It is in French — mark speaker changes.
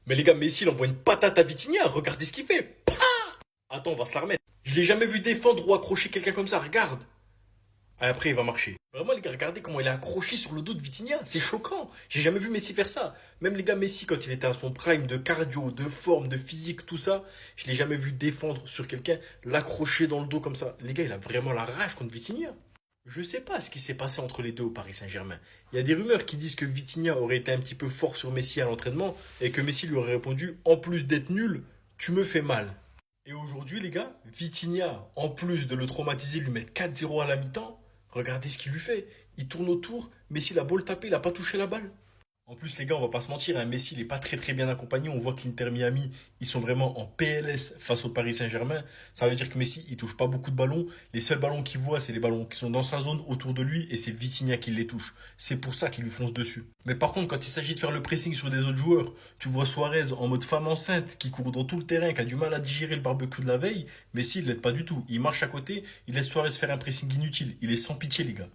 Speaker 1: Mais les gars, Messi, il envoie une patate à Vitinha. Regardez ce qu'il fait. Attends, on va se la remettre. Je l'ai jamais vu défendre ou accrocher quelqu'un comme ça. Regarde. Ah, après, il va marcher. Vraiment, les gars, regardez comment il est accroché sur le dos de Vitinha. C'est choquant. J'ai jamais vu Messi faire ça. Même les gars, Messi, quand il était à son prime de cardio, de forme, de physique, tout ça, je l'ai jamais vu défendre sur quelqu'un, l'accrocher dans le dos comme ça. Les gars, il a vraiment la rage contre Vitinha. Je sais pas ce qui s'est passé entre les deux au Paris Saint-Germain. Il y a des rumeurs qui disent que Vitinha aurait été un petit peu fort sur Messi à l'entraînement et que Messi lui aurait répondu, en plus d'être nul, tu me fais mal. Et aujourd'hui, les gars, Vitinha, en plus de le traumatiser, lui mettre 4-0 à la mi-temps, regardez ce qu'il lui fait. Il tourne autour, Messi l'a beau le taper, il a pas touché la balle. En plus, les gars, on va pas se mentir, hein, Messi, il est pas très très bien accompagné. On voit que l'Inter Miami, ils sont vraiment en PLS face au Paris Saint-Germain. Ça veut dire que Messi, il touche pas beaucoup de ballons. Les seuls ballons qu'il voit, c'est les ballons qui sont dans sa zone autour de lui et c'est Vitinha qui les touche. C'est pour ça qu'il lui fonce dessus. Mais par contre, quand il s'agit de faire le pressing sur des autres joueurs, tu vois Suarez en mode femme enceinte qui court dans tout le terrain, qui a du mal à digérer le barbecue de la veille. Messi, il l'aide pas du tout. Il marche à côté, il laisse Suarez faire un pressing inutile. Il est sans pitié, les gars.